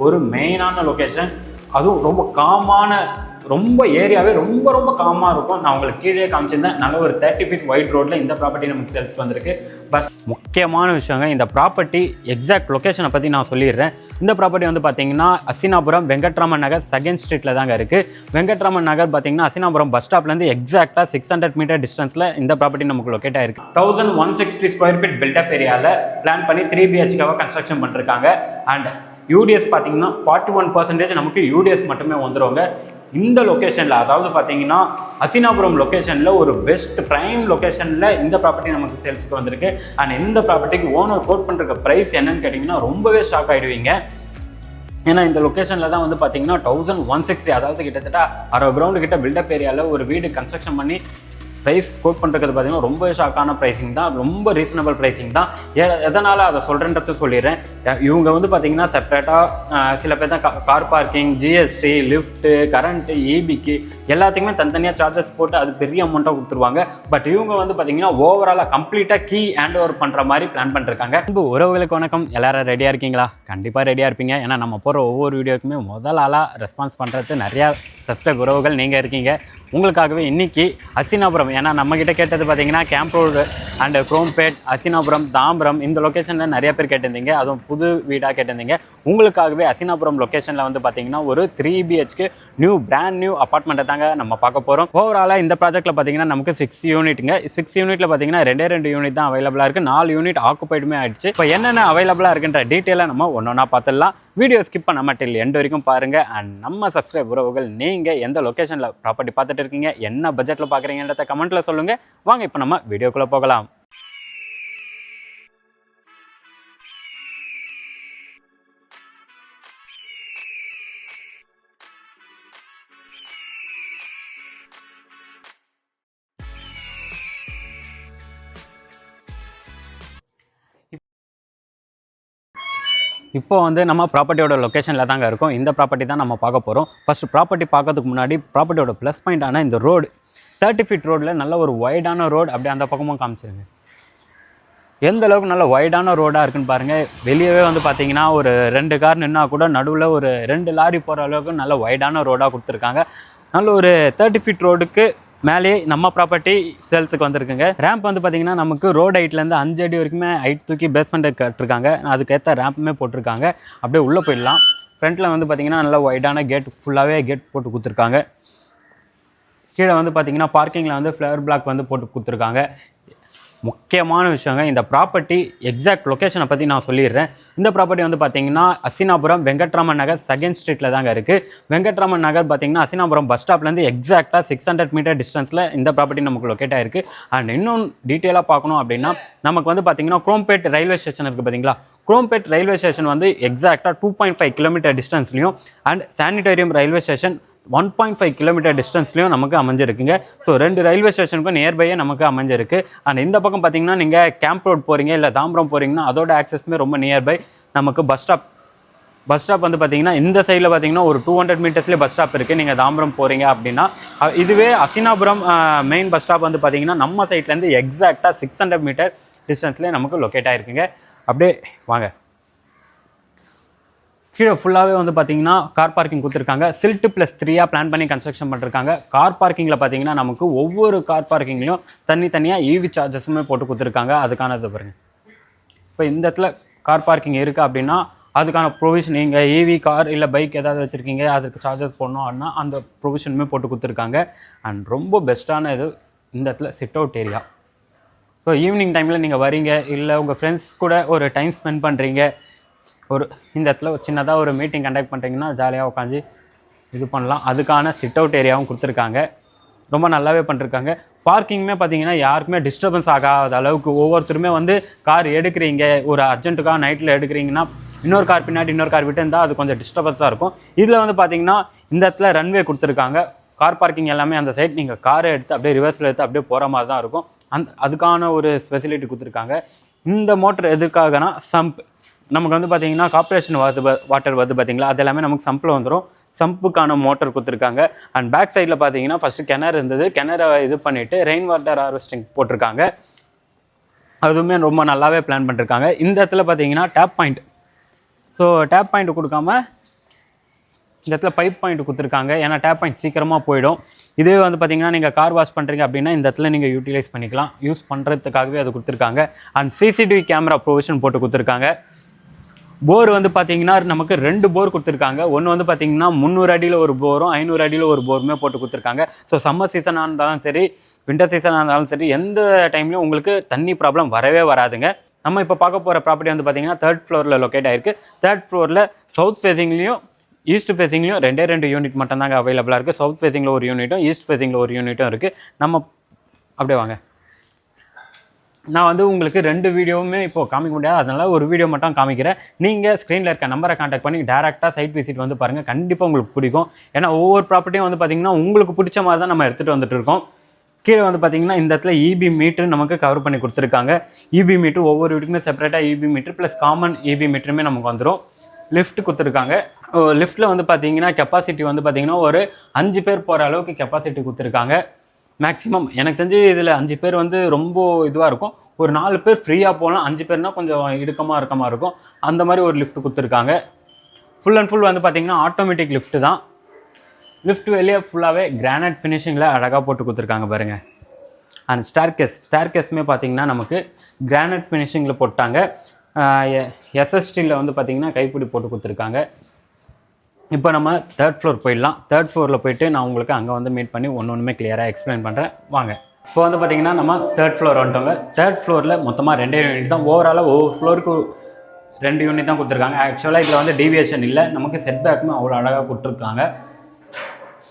ஒரு மெயினான லொக்கேஷன். அதுவும் ரொம்ப காமான, ரொம்ப ஏரியாவே ரொம்ப காமாக இருக்கும். நான் உங்களுக்கு கீழே காமிச்சிருந்தேன். நல்ல ஒரு 30 feet வைட் ரோட்டில் இந்த ப்ராப்பர்ட்டி நமக்கு சேல்ஸ்க்கு வந்திருக்கு. பஸ் முக்கியமான விஷயங்க, இந்த ப்ராப்பர்ட்டி எக்ஸாக்ட் லொக்கேஷனை பற்றி நான் சொல்லிடுறேன். இந்த ப்ராப்பர்ட்டி வந்து பார்த்தீங்கன்னா அசினாபுரம் வெங்கட்ராமன் நகர் 2nd ஸ்ட்ரீட்டில் தாங்க இருக்குது. வெங்கட்ராமன் நகர் பார்த்தீங்கன்னா அசினாபுரம் பஸ் ஸ்டாப்லேருந்து எக்ஸாக்டாக 600 மீட்டர் டிஸ்டன்ஸில் இந்த ப்ராப்பர்ட்டி நமக்கு லொக்கேட் ஆயிருக்கு. 1160 ஸ்கொயர் ஃபீட் பில்டப் ஏரியாவில் பிளான் பண்ணி 3 BHK கன்ஸ்ட்ரக்ஷன் பண்ணிருக்காங்க. அண்ட் யூடிஎஸ் பார்த்தீங்கன்னா 41% நமக்கு யூடிஎஸ் மட்டுமே வந்துடுவாங்க. இந்த லொக்கேஷனில், அதாவது பார்த்தீங்கன்னா அசினாபுரம் லொக்கேஷனில் ஒரு பெஸ்ட் ப்ரைம் லொக்கேஷனில் இந்த ப்ராப்பர்ட்டி நமக்கு சேல்ஸுக்கு வந்திருக்கு. அண்ட் இந்த ப்ராப்பர்ட்டிக்கு ஓனர் கோட் பண்ணுற ப்ரைஸ் என்னன்னு கேட்டிங்கன்னா ரொம்பவே ஷாக் ஆகிடுவீங்க. ஏன்னா இந்த லொக்கேஷனில் தான் வந்து பார்த்தீங்கன்னா 1160, அதாவது கிட்டத்தட்ட 60 கிரவுண்டு கிட்ட பில்டப் ஏரியாவில் ஒரு வீடு கன்ஸ்ட்ரக்ஷன் பண்ணி ப்ரைஸ் கோட் பண்ணுறது பார்த்தீங்கன்னா ரொம்ப ஷாக்கான ப்ரைஸிங் தான், ரொம்ப ரீசனபிள் ப்ரைஸிங் தான். எதனால் அதை சொல்கிறேன்றது சொல்லிடுறேன். இவங்க வந்து பார்த்தீங்கன்னா செப்பரேட்டாக சில பேர் தான் car parking, GST, lift, current, இபிக்கு எல்லாத்துக்குமே தனித்தனியாக சார்ஜஸ் போட்டு அது பெரிய அமௌண்ட்டாக கொடுத்துருவாங்க. பட் இவங்க வந்து பார்த்தீங்கன்னா ஓவராலாக கம்ப்ளீட்டாக கீ ஹேண்ட் ஓவர் பண்ணுற மாதிரி பிளான் பண்ணிருக்காங்க. இப்போ உறவுகளுக்கு வணக்கம். எல்லாரும் ரெடியாக இருக்கீங்களா? கண்டிப்பாக ரெடியாக இருப்பீங்க. ஏன்னா நம்ம போகிற ஒவ்வொரு வீடியோக்குமே முதல் ஆளாக ரெஸ்பான்ஸ் பண்ணுறது நிறையா சப்ஸ்கிரைப் உறவுகள் நீங்கள் இருக்கீங்க. உங்களுக்காகவே இன்றைக்கி அசினாபுரம், ஏன்னா நம்மக்கிட்ட கேட்டது பார்த்தீங்கன்னா camp road and Chromepet, Asinapuram, Tambaram இந்த லொக்கேஷனில் நிறைய பேர் கேட்டிருந்தீங்க. அதுவும் புது வீடாக கேட்டிருந்தீங்க. உங்களுக்காகவே அசினாபுரம் லொக்கேஷனில் வந்து பார்த்தீங்கன்னா ஒரு 3 BHK பிராண்ட் நியூ அப்பார்ட்மெண்ட்டை தாங்க நம்ம பார்க்க போகிறோம். ஓவராலாக இந்த ப்ராஜெக்ட்டில் பார்த்தீங்கன்னா நமக்கு 6 யூனிட்டுங்க. 6 யூனிட்டில் பார்த்தீங்கன்னா 2 யூனிட் தான் அவைலபிளாக இருக்குது. 4 யூனிட் ஆக்குபைடுமே ஆகிடுச்சு. இப்போ என்னென்ன அவைலபிளாக இருக்குன்ற டீட்டெயிலாக நம்ம ஒன்றா பார்த்துடலாம். வீடியோ ஸ்கிப் பண்ண மாட்டேன், எண்ட் வரைக்கும் பாருங்கள். அண்ட் நம்ம சப்ஸ்கிரைப் உறவுகள் நீங்கள் எந்த லொக்கேஷனில் ப்ராப்பர்ட்டி பார்த்துட்டு இருக்கீங்க, என்ன பட்ஜெட்டில் பார்க்குறீங்கன்றத கமெண்ட்டில் சொல்லுங்கள். வாங்க இப்போ நம்ம வீடியோக்குள்ளே போகலாம். இப்போ வந்து நம்ம ப்ராப்பர்ட்டியோட லொக்கேஷனில் தாங்க இருக்கும். இந்த ப்ராப்பர்ட்டி தான் நம்ம பார்க்க போகிறோம். ஃபஸ்ட்டு ப்ராப்பர்ட்டி பார்க்கறதுக்கு முன்னாடி ப்ராப்பர்ட்டியோட ப்ளஸ் பாயிண்டான இந்த ரோடு 30 feet ரோடில் நல்ல ஒரு வைடான ரோடு, அப்படியே அந்த பக்கமும் காமிச்சிருங்க. எந்த அளவுக்கு நல்ல வைடான ரோடாக இருக்குன்னு பாருங்கள். வெளியவே வந்து பார்த்தீங்கன்னா ஒரு 2 கார் நின்னா கூட நடுவில் ஒரு 2 லாரி போகிற அளவுக்கு நல்ல வைடான ரோடாக கொடுத்துருக்காங்க. நல்ல ஒரு 30 feet ரோடுக்கு மேலேயே நம்ம ப்ராப்பர்ட்டி சேல்ஸுக்கு வந்திருக்குங்க. ரேம்ப் வந்து பார்த்தீங்கன்னா நமக்கு ரோடு ஹைட்லேருந்து 5 அடி வரைக்குமே ஹைட் தூக்கி பேஸ்மெண்ட் கட்டிருக்காங்க. அதுக்கேற்ற ரேம்புமே போட்டிருக்காங்க. அப்படியே உள்ளே போயிடலாம். ஃப்ரண்ட்டில் வந்து பார்த்தீங்கன்னா நல்லா வைடான கேட், ஃபுல்லாகவே கேட் போட்டு கொடுத்துருக்காங்க. கீழே வந்து பார்த்தீங்கன்னா பார்க்கிங்கில் வந்து ஃப்ளவர் பிளாக் வந்து போட்டு கொடுத்துருக்காங்க. முக்கியமான விஷயங்க, இந்த ப்ராப்பர்ட்டி எக்ஸாக்ட் லொக்கேஷனை பற்றி நான் சொல்லிடுறேன். இந்த ப்ராப்பர்ட்டி வந்து பார்த்தீங்கன்னா அசினாபுரம் வெங்கட்ராமன் நகர் 2nd ஸ்ட்ரீட்டில் தாங்க இருக்குது. வெங்கட்ராமன் நகர் பார்த்தீங்கன்னா அசினாபுரம் பஸ் ஸ்டாப்லேருந்து எக்ஸாக்டாக 600 மீட்டர் டிஸ்டன்ஸில் இந்த ப்ராப்பர்ட்டி நமக்கு லொக்கேட் ஆகிருக்கு. அண்ட் இன்னும் டீட்டெயிலாக பார்க்கணும் அப்படின்னா நமக்கு வந்து பார்த்தீங்கன்னா குரோம்பேட் ரயில்வே ஸ்டேஷன் இருக்குது பார்த்தீங்களா. குரோம்பேட் ரயில்வே ஸ்டேஷன் வந்து எக்ஸாக்டாக 2.5 கிலோமீட்டர் டிஸ்டன்ஸ்லையும் and sanatorium railway station 1.5 kilometre டிஸ்டன்ஸ்லையும் நமக்கு அமைஞ்சிருக்குங்க. ஸோ 2 ரயில்வே ஸ்டேஷனுக்கும் நியர்பையே நமக்கு அமைஞ்சிருக்கு. அண்ட் இந்த பக்கம் பார்த்தீங்கன்னா நீங்கள் கேம்ப் ரோட் போகிறீங்க இல்லை தாம்பரம் போகிறீங்கன்னா அதோட ஆக்சஸ்மே ரொம்ப நியர்பை. நமக்கு பஸ் ஸ்டாப் வந்து பார்த்தீங்கன்னா இந்த சைடில் பார்த்தீங்கன்னா ஒரு 200 மீட்டர்ஸ்லேயே பஸ் ஸ்டாப் இருக்குது. நீங்கள் தாம்பரம் போகிறீங்க அப்படின்னா இதுவே அசினாபுரம் மெயின் பஸ் ஸ்டாப் வந்து பார்த்தீங்கன்னா நம்ம சைட்லேருந்து எக்ஸாக்டாக 600 மீட்டர் டிஸ்டன்ஸ்லேயே நமக்கு லொக்கேட் ஆகிருக்குங்க. அப்படியே வாங்க. கீழே ஃபுல்லாகவே வந்து பார்த்தீங்கன்னா கார் பார்க்கிங் கொடுத்துருக்காங்க. சில்ட் +3 பிளான் பண்ணி கன்ஸ்ட்ரக்ஷன் பண்ணிருக்காங்க. கார் பார்க்கிங்கில் பார்த்தீங்கன்னா நமக்கு ஒவ்வொரு கார் பார்க்கிங்லையும் தனித்தனியாக EV சார்ஜஸுமே போட்டு கொடுத்துருக்காங்க. அதுக்கானது பாருங்க. இப்போ இந்த இடத்துல கார் பார்க்கிங் இருக்குது அப்படின்னா அதுக்கான ப்ரொவிஷன், நீங்கள் EV கார் இல்லை பைக் ஏதாவது வச்சுருக்கீங்க அதுக்கு சார்ஜஸ் போடணும் அப்படின்னா அந்த ப்ரொவிஷனுமே போட்டு கொடுத்துருக்காங்க. அண்ட் ரொம்ப பெஸ்ட்டான இது இந்த இடத்துல sit out area. So evening டைமில் நீங்கள் வரீங்க இல்லை உங்கள் ஃப்ரெண்ட்ஸ் கூட ஒரு டைம் ஸ்பெண்ட் பண்ணுறீங்க, ஒரு இந்த இடத்துல ஒரு சின்னதாக ஒரு மீட்டிங் கண்டக்ட் பண்ணுறீங்கன்னா ஜாலியாக உட்காந்து இது பண்ணலாம். அதுக்கான சிட் அவுட் ஏரியாவும் கொடுத்துருக்காங்க. ரொம்ப நல்லாவே பண்ணிருக்காங்க. பார்க்கிங்குமே பார்த்தீங்கன்னா யாருக்குமே டிஸ்டர்பன்ஸ் ஆகாத அளவுக்கு ஒவ்வொருத்தருமே வந்து கார் எடுக்கிறீங்க, ஒரு அர்ஜென்ட்டுக்காக நைட்டில் எடுக்கிறீங்கன்னா இன்னொரு கார் பின்னாடி இன்னொரு கார் விட்டு இருந்தால் அது கொஞ்சம் டிஸ்டர்பன்ஸாக இருக்கும். இதில் வந்து பார்த்தீங்கன்னா இந்த இடத்துல ரன்வே கொடுத்துருக்காங்க. கார் பார்க்கிங் எல்லாமே அந்த சைட் நீங்கள் காரை எடுத்து அப்படியே ரிவர்ஸில் எடுத்து அப்படியே போகிற மாதிரி தான் இருக்கும். அதுக்கான ஒரு ஸ்பெசிலிட்டி கொடுத்துருக்காங்க. இந்த மோட்டர் எதுக்காகனா சம்ப், நமக்கு வந்து பார்த்தீங்கன்னா கார்பரேஷன் வாட்டர் வருது பார்த்தீங்களா, அது எல்லாமே நமக்கு சம்பில் வந்துடும். சம்புக்கான மோட்டர் கொடுத்துருக்காங்க. அண்ட் பேக் சைடில் பார்த்தீங்கன்னா ஃபஸ்ட்டு கிணறு இருந்தது, கிணறை இது பண்ணிவிட்டு ரெயின் வாட்டர் ஹார்வெஸ்டிங் போட்டிருக்காங்க. அதுவுமே ரொம்ப நல்லாவே பிளான் பண்ணிருக்காங்க. இந்த இடத்துல பார்த்தீங்கன்னா tab point so tab point கொடுக்காம இந்த இடத்துல பைப் பாயிண்ட் கொடுத்துருக்காங்க. ஏன்னா டேப் பாயிண்ட் சீக்கிரமாக போயிடும். இதுவே வந்து பார்த்திங்கன்னா நீங்கள் கார் வாஷ் பண்ணுறீங்க அப்படின்னா இந்த இடத்துல நீங்கள் யூட்டிலைஸ் பண்ணிக்கலாம். யூஸ் பண்ணுறதுக்காகவே அது கொடுத்துருக்காங்க. அண்ட் சிசிடிவி கேமரா ப்ரொவிஷன் போட்டு கொடுத்துருக்காங்க. போர் வந்து பார்த்திங்கன்னா நமக்கு 2 போர் கொடுத்துருக்காங்க. ஒன்று வந்து பார்த்திங்கன்னா 300 அடியில் ஒரு போரும் 500 அடியில் ஒரு போருமே போட்டு கொடுத்துருக்காங்க. ஸோ சம்மர் சீசனாக இருந்தாலும் சரி, வின்டர் சீசனாக இருந்தாலும் சரி, எந்த டைம்லையும் உங்களுக்கு தண்ணி ப்ராப்ளம் வரவே வராதுங்க. நம்ம இப்போ பார்க்க போகிற ப்ராப்பர்ட்டி வந்து பார்த்திங்கன்னா 3rd ஃப்ளோரில் லொக்கேட் ஆகிருக்கு. 3rd ஃப்ளோரில் சவுத் ஃபேஸிங்லேயும் ஈஸ்ட் ஃபேஸிங்லேயும் 2 யூனிட் மட்டும்தாங்க அவைலபிளாக இருக்குது. சவுத் ஃபேஸிங்கில் ஒரு யூனிட்டும் ஈஸ்ட் ஃபேஸிங்கில் ஒரு யூனிட்டும் இருக்குது. நம்ம அப்படியே வாங்க, நான் வந்து உங்களுக்கு 2 வீடியோவுமே இப்போது காமிக்க முடியாது, அதனால் ஒரு வீடியோ மட்டும் காமிக்கிறேன். நீங்கள் ஸ்க்ரீனில் இருக்க நம்பரை கான்டாக்ட் பண்ணி டேரெக்டாக சைட் விசிட் வந்து பாருங்கள். கண்டிப்பாக உங்களுக்கு பிடிக்கும். ஏன்னா ஒவ்வொரு ப்ராப்பர்ட்டியும் வந்து பார்த்திங்கன்னா உங்களுக்கு பிடிச்ச மாதிரி தான் நம்ம எடுத்துகிட்டு வந்துட்டு இருக்கோம். கீழே வந்து பார்த்திங்கன்னா இந்த இடத்துல இபி மீட்ரு நமக்கு கவர் பண்ணி கொடுத்துருக்காங்க. இபி மீட்ரு ஒவ்வொரு வீட்டுக்குமே செப்பரேட்டாக EB meter plus common EB மீட்டருமே நமக்கு வந்துடும். லிஃப்ட் கொடுத்துருக்காங்க. லிஃப்ட்டில் வந்து பார்த்திங்கன்னா கெப்பாசிட்டி வந்து பார்த்திங்கன்னா ஒரு 5 பேர் போகிற அளவுக்கு கெப்பாசிட்டி கொடுத்துருக்காங்க. மேக்ஸிமம் எனக்கு தெரிஞ்சு இதில் 5 பேர் வந்து ரொம்ப இதுவாக இருக்கும். ஒரு 4 பேர் ஃப்ரீயாக போகலாம். 5 பேர்னால் கொஞ்சம் இருக்கமாக இருக்கும். அந்த மாதிரி ஒரு லிஃப்ட் கொடுத்துருக்காங்க. ஃபுல் அண்ட் ஃபுல் வந்து பார்த்திங்கன்னா ஆட்டோமேட்டிக் லிஃப்ட்டு தான். லிஃப்ட் வெளியே ஃபுல்லாகவே கிரானைட் ஃபினிஷிங்கில் அழகாக போட்டு கொடுத்துருக்காங்க பாருங்கள். அண்ட் ஸ்டேர்கேஸுமே பார்த்திங்கன்னா நமக்கு கிரானைட் ஃபினிஷிங்கில் போட்டாங்க. எஸ்எஸ்டியில் வந்து பார்த்திங்கன்னா கைப்பிடி போட்டு கொடுத்துருக்காங்க. இப்போ நம்ம 3rd ஃப்ளோர் போயிடலாம். 3rd ஃப்ளோரில் போயிட்டு நான் உங்களுக்கு அங்கே வந்து மீட் பண்ணி ஒன்றுமே கிளியராக எக்ஸ்பிளைன் பண்ணுறேன் வாங்க. இப்போ வந்து பார்த்திங்கன்னா நம்ம 3rd ஃப்ளோர் வந்துட்டோங்க. 3rd ஃப்ளோரில் மொத்தமாக 2 யூனிட் தான். ஓவராலாக ஒவ்வொரு ஃப்ளோருக்கு 2 யூனிட் தான் கொடுத்துருக்காங்க. ஆக்சுவலாக இதில் வந்து டீவியேஷன் இல்லை. நமக்கு செட் பேக்குமே அவ்வளோ அழகாக கொடுத்துருக்காங்க.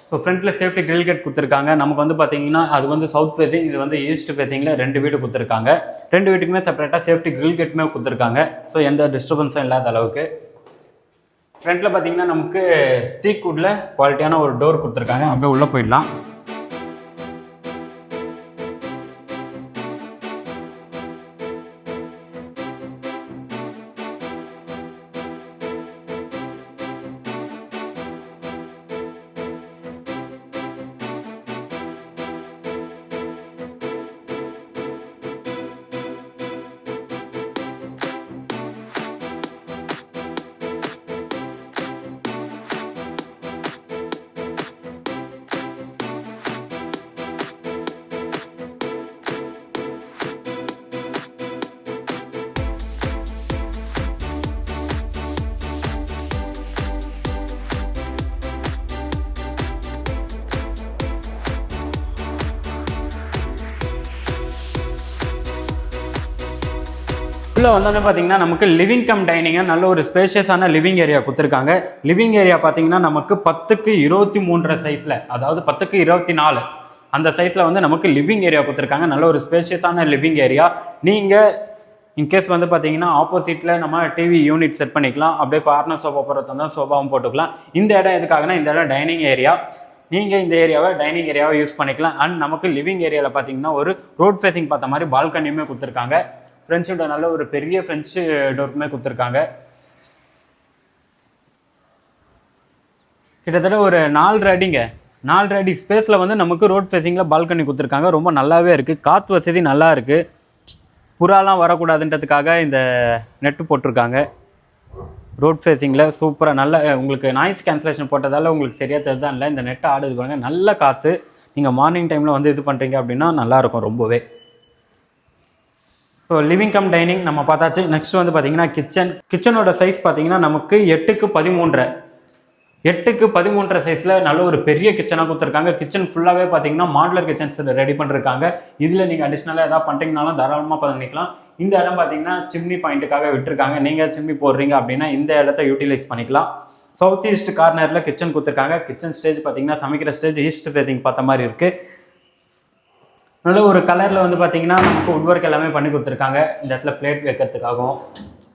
இப்போ ஃப்ரண்ட்டில் சேஃப்டி கிரில் கேட் கொடுத்துருக்காங்க. நமக்கு வந்து பார்த்திங்கன்னா அது வந்து சவுத் ஃபேஸிங், இது வந்து ஈஸ்ட் ஃபேஸிங்கில் 2 வீடு கொடுத்துருக்காங்க. 2 வீட்டுக்குமே செப்பரேட்டாக சேஃப்டி கிரில் கேட்டுமே கொடுத்துருக்காங்க. ஸோ எந்த டிஸ்டர்பன்ஸும் இல்லாத அளவுக்கு. ஃப்ரண்ட்டில் பார்த்திங்கன்னா நமக்கு தீக்குடில் குவாலிட்டியான ஒரு டோர் கொடுத்துருக்காங்க. அப்படியே உள்ளே போயிடலாம். உள்ளே வந்தோடனே பார்த்தீங்கன்னா நமக்கு லிவிங் கம் டைனிங்காக நல்ல ஒரு ஸ்பேஷியஸான லிவிங் ஏரியா கொடுத்துருக்காங்க. லிவிங் ஏரியா பார்த்தீங்கன்னா நமக்கு 10க்கு 23 சைஸில், அதாவது 10க்கு 24 அந்த சைஸில் வந்து நமக்கு லிவிங் ஏரியா கொடுத்துருக்காங்க. நல்ல ஒரு ஸ்பேஷியஸான லிவிங் ஏரியா. நீங்கள் இன்கேஸ் வந்து பார்த்தீங்கன்னா ஆப்போசிட்டில் நம்ம டிவி யூனிட் செட் பண்ணிக்கலாம். அப்படியே கார்னர் சோஃபா போடுறது தான் சோஃபாவும் போட்டுக்கலாம். இந்த இடம் எதுக்காகனா இந்த இடம் டைனிங் ஏரியா. நீங்கள் இந்த ஏரியாவை டைனிங் ஏரியாவை யூஸ் பண்ணிக்கலாம். அண்ட் நமக்கு லிவிங் ஏரியாவில் பார்த்தீங்கன்னா ஒரு ரோட் ஃபேஸிங் பார்த்த மாதிரி பால்கனியுமே கொடுத்துருக்காங்க. ஃப்ரெஞ்சு டோர், நல்ல ஒரு பெரிய ஃப்ரெஞ்சு டோருமே கொடுத்துருக்காங்க. கிட்டத்தட்ட ஒரு 4 அடி ஸ்பேஸில் வந்து நமக்கு ரோட் ஃபேஸிங்கில் பால்கனி கொடுத்துருக்காங்க. ரொம்ப நல்லாவே இருக்குது. காற்று வசதி நல்லா இருக்குது. புறாலாம் வரக்கூடாதுன்றதுக்காக இந்த நெட்டு போட்டிருக்காங்க. ரோட் ஃபேஸிங்கில் சூப்பராக நல்ல உங்களுக்கு நாய்ஸ் கேன்சலேஷன் போட்டதால் உங்களுக்கு சரியாக தெரிதான் இல்லை. இந்த நெட்டை ஆடுது பாருங்க, நல்ல காற்று. நீங்கள் மார்னிங் டைமில் வந்து இது பண்ணுறீங்க அப்படின்னா நல்லாயிருக்கும் ரொம்பவே. ஸோ லிவிங் கம் டைனிங் நம்ம பார்த்தாச்சு. நெக்ஸ்ட் வந்து பார்த்தீங்கன்னா கிச்சனோட சைஸ் பார்த்தீங்கன்னா நமக்கு 8க்கு 13 சைஸில் நல்ல ஒரு பெரிய கிச்சனாக கொடுத்துருக்காங்க. கிச்சன் ஃபுல்லாகவே பார்த்தீங்கன்னா மாடுலர் கிச்சன்ஸ் ரெடி பண்ணிருக்காங்க. இதில் நீங்கள் அடிஷ்னலாக எதாவது பண்ணுறீங்கனாலும் தாராளமாக பண்ணிக்கலாம். இந்த இடம் பார்த்தீங்கன்னா சிம்னி பாயிண்ட்டுக்காக விட்டுருக்காங்க. நீங்கள் சிம்னி போடுறீங்க அப்படின்னா இந்த இடத்த யூட்டிலைஸ் பண்ணிக்கலாம். சவுத் ஈஸ்ட் கார்னரில் கிச்சன் கொடுத்துருக்காங்க. கிச்சன் ஸ்டேஜ் பார்த்தீங்கன்னா சமைக்கிற ஸ்டேஜ் ஈஸ்ட் ஃபேஸிங் பார்த்த மாதிரி இருக்குது. நல்ல ஒரு கலரில் வந்து பார்த்தீங்கன்னா நமக்கு உட் ஒர்க் எல்லாமே பண்ணி கொடுத்துருக்காங்க. இந்த இடத்துல பிளேட் வைக்கிறதுக்காகவும்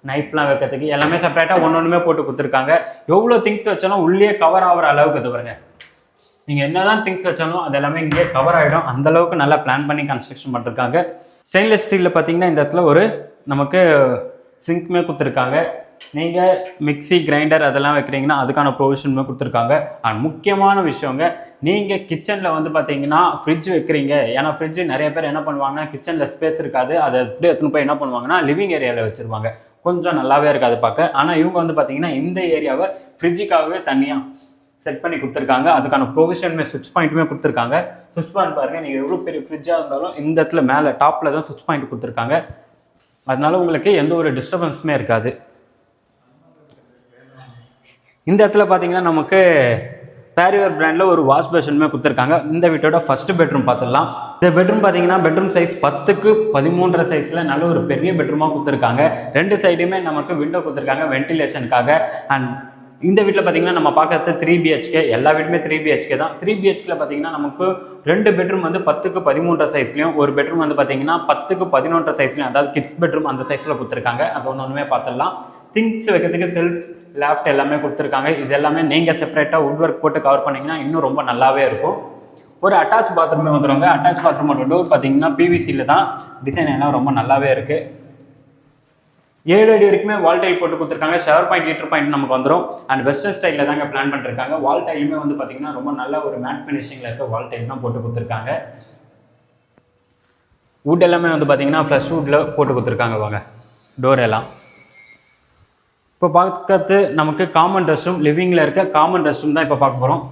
நைஃப்லாம் வைக்கிறதுக்கு எல்லாமே செப்பரேட்டாக ஒன்றுமே போட்டு கொடுத்துருக்காங்க. எவ்வளோ திங்ஸ் வச்சாலும் உள்ளே கவர் ஆகிற அளவுக்கு இது பாருங்க. நீங்கள் என்ன தான் திங்ஸ் வச்சாலும் அது எல்லாமே இங்கேயே கவர் ஆகிடும். அந்தளவுக்கு நல்லா பிளான் பண்ணி கன்ஸ்ட்ரக்ஷன் பண்ணிருக்காங்க. ஸ்டெயின்லெஸ் ஸ்டீலில் பார்த்தீங்கன்னா இந்த இடத்துல ஒரு நமக்கு சிங்க்குமே கொடுத்துருக்காங்க. நீங்கள் மிக்சி கிரைண்டர் அதெல்லாம் வைக்கிறீங்கன்னா அதுக்கான ப்ரொவிஷனுமே கொடுத்துருக்காங்க. அண்ட் முக்கியமான விஷயங்க, நீங்கள் கிச்சனில் வந்து பார்த்தீங்கன்னா ஃப்ரிட்ஜ் வைக்கிறீங்க. ஏன்னா ஃப்ரிட்ஜ் நிறைய பேர் என்ன பண்ணுவாங்கன்னா கிச்சனில் ஸ்பேஸ் இருக்காது, அதை எப்படி எடுத்துன்னு போய் என்ன பண்ணுவாங்கன்னா லிவிங் ஏரியாவில் வச்சுருவாங்க. கொஞ்சம் நல்லாவே இருக்காது பார்க்க. ஆனால் இவங்க வந்து பார்த்தீங்கன்னா இந்த ஏரியாவை ஃப்ரிட்ஜுக்காகவே தனியாக செட் பண்ணி கொடுத்துருக்காங்க. அதுக்கான ப்ரொவிஷனுமே சுவிட்ச் பாயிண்ட்டுமே கொடுத்துருக்காங்க. சுவிட்ச் பாயிண்ட் பாருங்கள், நீங்கள் எவ்வளோ பெரிய ஃப்ரிட்ஜாக இருந்தாலும் இந்த இடத்துல மேலே டாப்பில் தான் சுவிட்ச் பாயிண்ட் கொடுத்துருக்காங்க. அதனால உங்களுக்கு எந்த ஒரு டிஸ்டர்பன்ஸுமே இருக்காது. இந்த இடத்துல பார்த்தீங்கன்னா நமக்கு பேரியர் பிராண்டில் ஒரு வாஷ் பேஷனுமே கொடுத்துருக்காங்க. இந்த வீட்டோட ஃபர்ஸ்ட் பெட்ரூம் பார்த்துடலாம். இந்த பெட்ரூம் பார்த்தீங்கன்னா பெட்ரூம் சைஸ் 10க்கு 13 சைஸில் நல்ல ஒரு பெரிய பெட்ரூமாக கொடுத்துருக்காங்க. 2 சைடுமே நமக்கு விண்டோ கொடுத்துருக்காங்க வென்டிலேஷனுக்காக. அண்ட் இந்த வீட்டில் பார்த்தீங்கன்னா நம்ம பார்க்கறது 3 BHK, எல்லா வீட்டுமே 3 BHK தான். 3 BHKல பார்த்தீங்கன்னா நமக்கு 2 பெட்ரூம் வந்து 10க்கு 13 சைஸ்லையும், ஒரு பெட்ரூம் வந்து பார்த்தீங்கன்னா 10க்கு 11 சைஸ்லையும், அதாவது கிட்ஸ் பெட்ரூம் அந்த சைஸில் கொடுத்துருக்காங்க. அது ஒன்றுமே பார்த்துடலாம். திங்ஸ் வைக்கிறதுக்கு செல்ஃப் லாஃப்ட் எல்லாமே கொடுத்துருக்காங்க. இது எல்லாமே நீங்கள் செப்பரேட்டாக வுட் ஒர்க் போட்டு கவர் பண்ணிங்கன்னா இன்னும் ரொம்ப நல்லாவே இருக்கும். ஒரு அட்டாச் பாத்ரூமே வந்துடுவாங்க. அட்டாச் பாத்ரூமோட டோர் பார்த்தீங்கன்னா PVCயில் தான். டிசைன் எல்லாம் ரொம்ப நல்லாவே இருக்குது. 7 அடி வரைக்குமே வால் டைல் போட்டு கொடுத்துருக்காங்க. ஷவர் பாயிண்ட் ஹீட்டர் பாயிண்ட் நமக்கு வந்துடும். அண்ட் வெஸ்டர்ன் ஸ்டைலில் தாங்க பிளான் பண்ணிருக்காங்க. வால் டைலுமே வந்து பார்த்தீங்கன்னா ரொம்ப நல்ல ஒரு மேட் ஃபினிஷிங்கில் இருக்க வால் டைல் தான் போட்டு கொடுத்துருக்காங்க. வுட் எல்லாமே வந்து பார்த்தீங்கன்னா ஃப்ளஷ் வுட்டில் போட்டு கொடுத்துருக்காங்க. வாங்க டோர் எல்லாம் இப்போ பார்க்கறது நமக்கு காமன் ரெஸ்ட் ரூம், லிவிங்கில் இருக்க காமன் ரெஸ்ட் ரூம் தான் இப்போ பார்க்க போகிறோம்.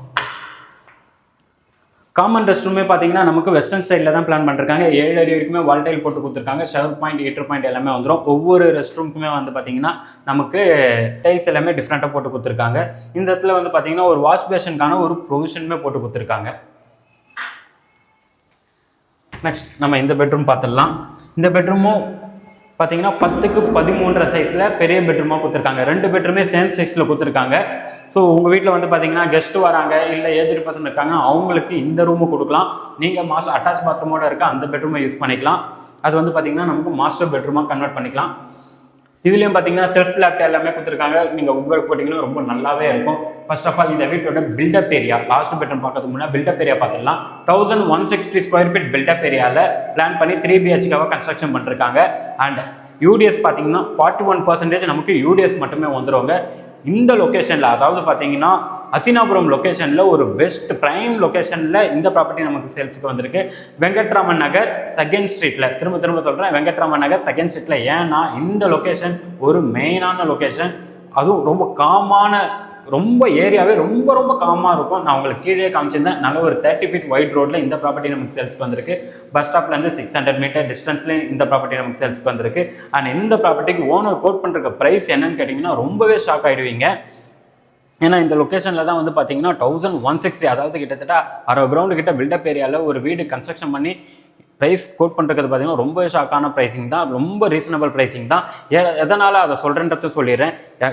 காமன் ரெஸ்ட் ரூமே பார்த்தீங்கன்னா நமக்கு வெஸ்டர்ன் ஸ்டைலில் தான் பிளான் பண்ணிருக்காங்க. 7 அடி வரைக்குமே வால் டைல் போட்டு கொடுத்துருக்காங்க. ஷவர் பாயிண்ட் ஹீட்டர் பாயிண்ட் எல்லாமே வந்துடும். ஒவ்வொரு ரெஸ்ட் ரூமுக்குமே வந்து பார்த்தீங்கன்னா நமக்கு டைல்ஸ் எல்லாமே டிஃப்ரெண்ட்டாக போட்டு கொடுத்துருக்காங்க. இந்த இடத்துல வந்து பார்த்தீங்கன்னா ஒரு வாஷ் பேஷனுக்கான ஒரு ப்ரொவிஷனுமே போட்டு கொடுத்துருக்காங்க. நெக்ஸ்ட் நம்ம இந்த பெட்ரூம் பார்த்துடலாம். இந்த பெட்ரூமும் பார்த்தீங்கன்னா 10க்கு 13 சைஸில் பெரிய பெட்ரூமாக கொடுத்துருக்காங்க. 2 பெட்ரூமே சேம் சைஸில் கொடுத்துருக்காங்க. ஸோ உங்கள் வீட்டில் வந்து பார்த்தீங்கன்னா கெஸ்ட் வராங்க, இல்லை ஏஜ்டு பர்சன் இருக்காங்க, அவங்களுக்கு இந்த ரூமு கொடுக்கலாம். நீங்கள் அட்டாச் பாத்ரூமோட இருக்க அந்த பெட்ரூமை யூஸ் பண்ணிக்கலாம். அது வந்து பார்த்தீங்கன்னா நமக்கு மாஸ்டர் பெட்ரூமாக கன்வெர்ட் பண்ணிக்கலாம். இதுலேயும் பார்த்தீங்கன்னா செல்ஃப் லேப்ட் எல்லாமே கொடுத்துருக்காங்க. நீங்கள் வுட் ஒர்க் போட்டிங்கன்னா ரொம்ப நல்லாவே இருக்கும். ஃபர்ஸ்ட் ஆஃப் ஆல் இந்த வீட்டோட பில்டப் ஏரியா, லாஸ்ட் பெட்ரூம் பார்க்கறதுக்கு முன்னாடி பில்டப் ஏரியா பார்த்துடலாம். 1160 ஸ்கொயர் ஃபீட் பில்டப் ஏரியாவில் பிளான் பண்ணி 3 BHKவாக கன்ஸ்ட்ரக்ஷன் பண்ணிருக்காங்க. அண்ட் UDS பார்த்தீங்கன்னா 41% நமக்கு UDS மட்டுமே வந்துடுவாங்க. இந்த லொக்கேஷனில், அதாவது பார்த்தீங்கன்னா அசினாபுரம் லொக்கேஷனில் ஒரு பெஸ்ட் ப்ரைம் லொக்கேஷனில் இந்த ப்ராப்பர்ட்டி நமக்கு சேல்ஸுக்கு வந்திருக்கு. வெங்கட்ராமன் நகர் 2nd ஸ்ட்ரீட்டில். திரும்ப சொல்கிறேன், வெங்கட்ராமன் நகர் 2nd ஸ்ட்ரீட்டில். ஏன்னா இந்த லொக்கேஷன் ஒரு மெயினான லொக்கேஷன். அதுவும் ரொம்ப காமான, ரொம்ப ஏரியாவே ரொம்ப காமாக இருக்கும். நான் உங்களுக்கு கீழே காமிச்சிருந்தேன். நல்ல ஒரு 30 feet வைட் ரோட்டில் இந்த ப்ராப்பர்ட்டி நமக்கு சேல்ஸ்க்கு வந்திருக்கு. பஸ் ஸ்டாப்லேருந்து 600 மீட்டர் டிஸ்டன்ஸ்லேயும் இந்த ப்ராப்பர்ட்டி நமக்கு சேல்ஸ்க்கு வந்திருக்கு. அண்ட் இந்த ப்ராப்பர்ட்டிக்கு ஓனர் கோட் பண்ணுற ப்ரைஸ் என்னன்னு கேட்டிங்கன்னா ரொம்பவே ஷாக் ஆகிடுவீங்க. ஏன்னா இந்த லொக்கேஷனில் தான் வந்து பார்த்தீங்கன்னா 1160, அதாவது கிட்டத்தட்ட 60 கிரவுண்டு கிட்ட பில்டப் ஏரியாவில் ஒரு வீடு கன்ஸ்ட்ரக்ஷன் பண்ணி ப்ரைஸ் கோட் பண்ணுறது பார்த்தீங்கன்னா ரொம்ப ஷாக்கான ப்ரைஸிங் தான், ரொம்ப ரீசனபிள் ப்ரைஸிங் தான். எதனால் அதை சொல்கிறேன்றது சொல்லிடுறேன்.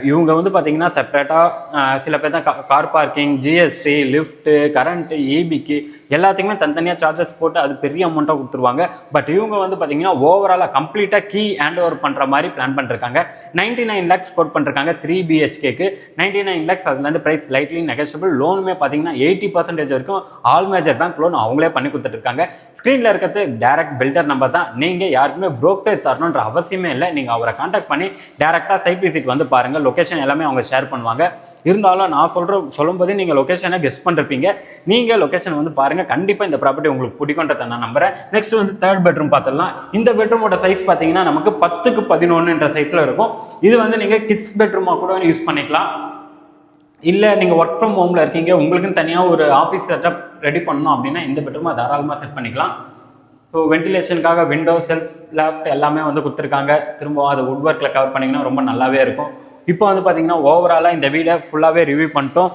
இவங்க வந்து பார்த்தீங்கன்னா செப்பரேட்டாக சில பேர் தான் car parking, GST, lift, current, EBக்கு எல்லாத்துக்குமே தனித்தனியாக சார்ஜஸ் போட்டு அது பெரிய அமௌண்ட்டாக கொடுத்துருவாங்க. பட் இவங்க வந்து பார்த்தீங்கன்னா ஓவராலாக கம்ப்ளீட்டாக கீ ஹேண்ட் ஓவர் பண்ணுற மாதிரி பிளான் பண்ணிருக்காங்க. 99 lakhs கோட் பண்ணிருக்காங்க 3 BHKக்கு. 99 lakhs, அதுலேருந்து ப்ரைஸ் லைட்லி நெகோஷியபிள். லோனுமே பார்த்தீங்கன்னா 80% வரைக்கும் ஆல் மேஜர் பேங்க் லோன் அவங்களே பண்ணி கொடுத்துட்ருக்காங்க. ஸ்க்ரீனில் இருக்கிறது டைரக்ட் பில்டர் நம்பர் தான். நீங்கள் யாருக்குமே புரோக்கர் தரணுன்ற அவசியமே இல்லை. நீங்கள் அவரை கான்டாக்ட் பண்ணி டேரெக்டாக சைட் விசிட் வந்து பாருங்கள். லொக்கேஷன் எல்லாமே அவங்க ஷேர் பண்ணுவாங்க. இருந்தாலும் நான் சொல்லும்போது நீங்கள் லொக்கேஷனை கெஸ் பண்ணிருப்பீங்க. நீங்கள் லொக்கேஷன் வந்து பாருங்கள். கண்டிப்பாக இந்த ப்ராப்பர்ட்டி உங்களுக்கு பிடிக்கும்ன்றதை நான் நம்புறேன். நெக்ஸ்ட் வந்து 3rd பெட்ரூம் பார்த்துடலாம். இந்த பெட்ரூமோட சைஸ் பார்த்தீங்கன்னா நமக்கு 10க்கு 11 சைஸில் இருக்கும். இது வந்து நீங்கள் கிட்ஸ் பெட்ரூமாக கூட யூஸ் பண்ணிக்கலாம். இல்லை நீங்கள் ஒர்க் ஃப்ரம் ஹோமில் இருக்கீங்க, உங்களுக்குன்னு தனியாக ஒரு ஆஃபீஸ் செட்டப் ரெடி பண்ணணும் அப்படின்னா இந்த பெட்ரூமை தாராளமாக செட் பண்ணிக்கலாம். ஸோ வென்டிலேஷனுக்காக விண்டோ, செல்ஃப் லேப்ட் எல்லாமே வந்து கொடுத்துருக்காங்க. திரும்ப அதை வுட் ஒர்க்கில் கவர் பண்ணிங்கன்னா ரொம்ப நல்லாவே இருக்கும். இப்போ வந்து பார்த்தீங்கன்னா ஓவராலாக இந்த வீடை ஃபுல்லாகவே ரிவ்யூ பண்ணிட்டோம்.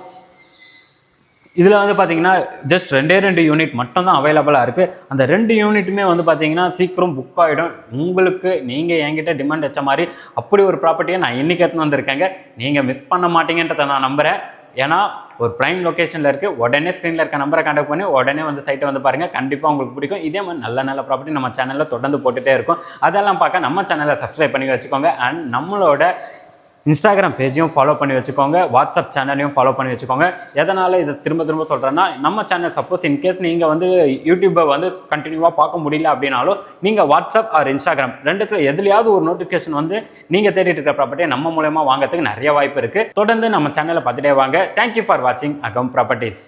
இதில் வந்து பார்த்தீங்கன்னா ஜஸ்ட் 2 யூனிட் மட்டும் தான் அவைலபிளாக இருக்குது. அந்த 2 யூனிட்டுமே வந்து பார்த்தீங்கன்னா சீக்கிரம் புக் ஆகிடும். உங்களுக்கு நீங்கள் என்கிட்ட டிமாண்ட் வச்ச மாதிரி அப்படி ஒரு ப்ராப்பர்ட்டியை நான் இன்னைக்கு எடுத்துன்னு வந்திருக்கேங்க. நீங்கள் மிஸ் பண்ண மாட்டீங்கன்றதை நான் நம்புகிறேன். ஏன்னா ஒரு ப்ரைம் லொக்கேஷனில் இருக்குது. உடனே ஸ்க்ரீனில் இருக்க நம்பரை கான்டாக்ட் பண்ணி உடனே வந்து சைட்டை வந்து பாருங்கள். கண்டிப்பாக உங்களுக்கு பிடிக்கும். இதே மாதிரி நல்ல ப்ராப்பர்ட்டி நம்ம சேனலில் தொடர்ந்து போட்டுகிட்டே இருக்கும். அதெல்லாம் பார்க்க நம்ம சேனலை சப்ஸ்கிரைப் பண்ணி வச்சுக்கோங்க. அண்ட் நம்மளோட இன்ஸ்டாகிராம் பேஜையும் ஃபாலோ பண்ணி வச்சுக்கோங்க. வாட்ஸ்அப் சேனலையும் ஃபாலோ பண்ணி வச்சுக்கோங்க. எதனால் இதை திரும்ப சொல்கிறேன்னா, நம்ம சேனல் சப்போஸ் இன்கேஸ் நீங்கள் வந்து யூடியூப்பை வந்து கண்டினியூவாக பார்க்க முடியல அப்படின்னாலும் நீங்கள் வாட்ஸ்அப் ஆர் இன்ஸ்டாகிராம் ரெண்டுத்தில் எதுலையாவது ஒரு நோட்டிஃபிகேஷன் வந்து நீங்கள் தேடிட்டு இருக்கிற ப்ராப்பர்ட்டியை நம்ம மூலமாக வாங்கிறதுக்கு நிறைய வாய்ப்பு இருக்குது. தொடர்ந்து நம்ம சேனலை பார்த்துட்டே வாங்க. தேங்க்யூ ஃபார் வாட்சிங் அகம் ப்ராப்பர்ட்டிஸ்.